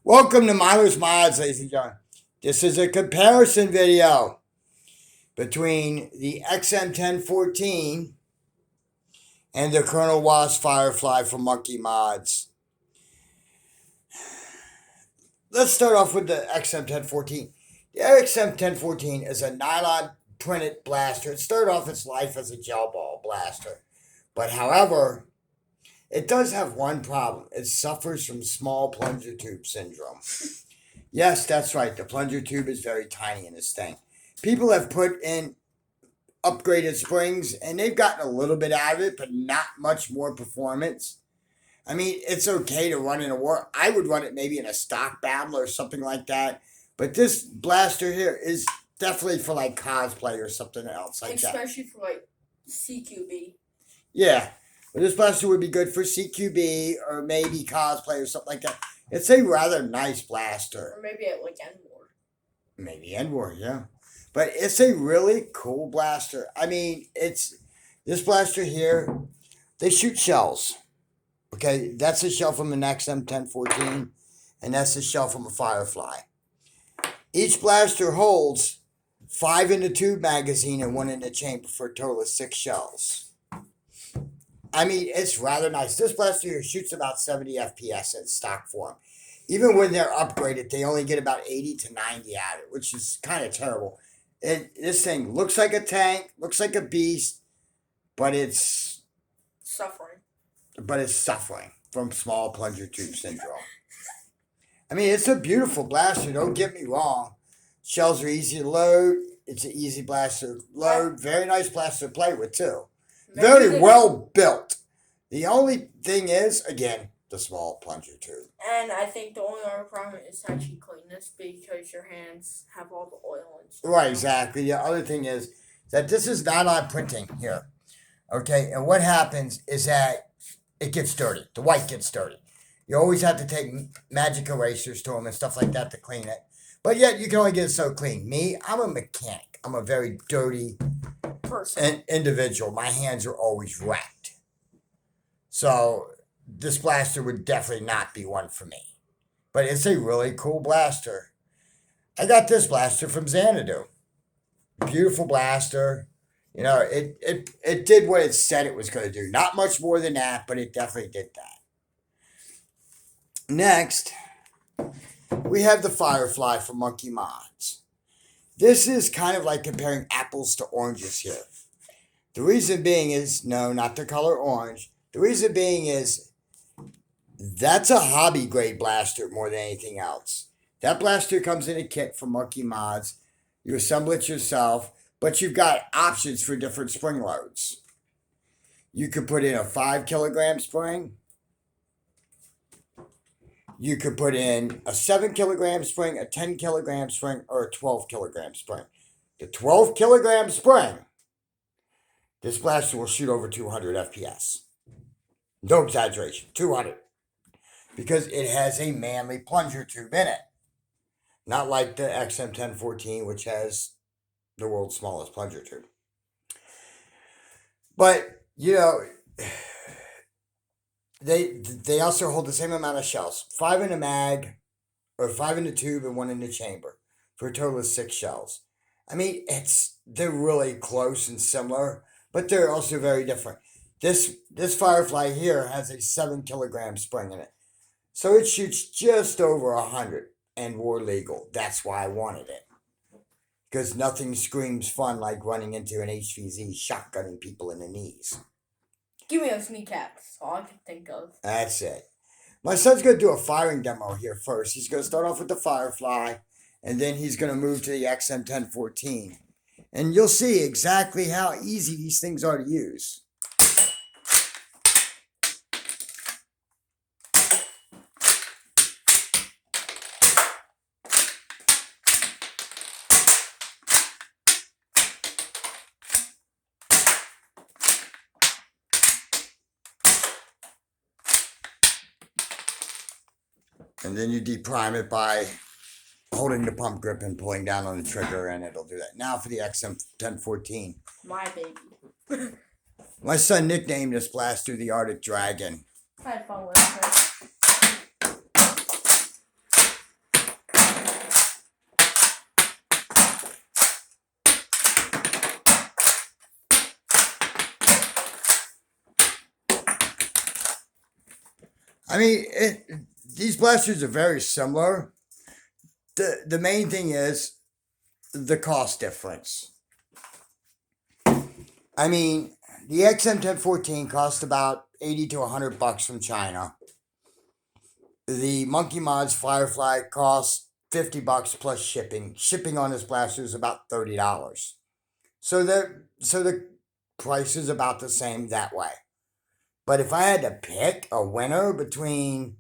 Welcome to Miler's Mods, ladies and gentlemen. This is a comparison video between the xm1014 and the Colonel Wasp Firefly from Monkey Mods. Let's start off with the xm1014. The xm1014 is a nylon printed blaster. It started off its life as a gel ball blaster, but however, it does have one problem. It suffers from small plunger tube syndrome. Yes, that's right. The plunger tube is very tiny in this thing. People have put in upgraded springs and they've gotten a little bit out of it, but not much more performance. I mean, it's okay to run in a war. I would run it maybe in a stock battle or something like that. But this blaster here is definitely for like cosplay or something else like that. Especially for like CQB. Yeah. But this blaster would be good for CQB or maybe cosplay or something like that. It's a rather nice blaster. Or maybe at like N-War. Maybe N-War, yeah. But it's a really cool blaster. I mean, it's this blaster here, they shoot shells. Okay, that's a shell from an xm1014, and that's a shell from a Firefly. Each blaster holds 5 in the tube magazine and 1 in the chamber for a total of 6 shells. I mean, it's rather nice. This blaster here shoots about 70 FPS in stock form. Even when they're upgraded, they only get about 80 to 90 out of it, which is kind of terrible. This thing looks like a tank, looks like a beast, but it's suffering. From small plunger tube syndrome. I mean, it's a beautiful blaster, don't get me wrong. Shells are easy to load. It's an easy blaster to load. Very nice blaster to play with, too. Very well built. The only thing is, again, the small plunger tube. And I think the only other problem is actually cleanness because your hands have all the oil and stuff. Right, exactly. The other thing is that this is nylon printing here. Okay, and what happens is that it gets dirty. The white gets dirty. You always have to take magic erasers to them and stuff like that to clean it. But yet, you can only get it so clean. Me, I'm a mechanic. I'm a very dirty person. Individual. My hands are always wrecked. So, this blaster would definitely not be one for me. But it's a really cool blaster. I got this blaster from Xanadu. Beautiful blaster. You know, it did what it said it was going to do. Not much more than that, but it definitely did that. Next, we have the Firefly from Monkey Mods. This is kind of like comparing apples to oranges here. The reason being is, no, not the color orange. The reason being is, that's a hobby grade blaster more than anything else. That blaster comes in a kit from Monkey Mods. You assemble it yourself, but you've got options for different spring loads. You could put in a 5 kilogram spring. You could put in a 7 kilogram spring, a 10 kilogram spring, or a 12 kilogram spring. The 12 kilogram spring, this blaster will shoot over 200 FPS. No exaggeration, 200. Because it has a manly plunger tube in it. Not like the xm1014, which has the world's smallest plunger tube. But, you know, they also hold the same amount of shells. 5 in a mag, or 5 in the tube and 1 in the chamber, for a total of 6 shells. I mean, they're really close and similar, but they're also very different. This Firefly here has a 7 kilogram spring in it. So it shoots just over 100 and war legal. That's why I wanted it. Because nothing screams fun like running into an HVZ shotgunning people in the knees. Give me those kneecaps. All I can think of. That's it. My son's going to do a firing demo here first. He's going to start off with the Firefly, and then he's going to move to the xm1014. And you'll see exactly how easy these things are to use. And then you deprime it by holding the pump grip and pulling down on the trigger, and it'll do that. Now for the xm1014. My baby. My son nicknamed this blaster the Arctic Dragon. I had fun with it. I mean, these blasters are very similar. The main thing is the cost difference. I mean, the XM1014 cost about 80 to $100 from China. The Monkey Mods Firefly costs $50 plus shipping. Shipping on this blaster is about $30. So the price is about the same that way. But if I had to pick a winner between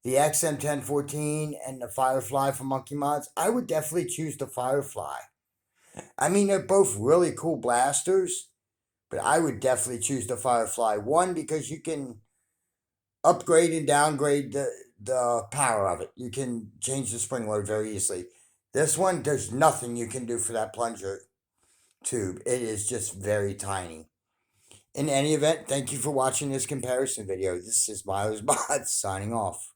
the XM1014 and the Firefly from Monkey Mods, I would definitely choose the Firefly. I mean, they're both really cool blasters, but I would definitely choose the Firefly. One, because you can upgrade and downgrade the power of it. You can change the spring load very easily. This one, there's nothing you can do for that plunger tube. It is just very tiny. In any event, thank you for watching this comparison video. This is Miles Mods signing off.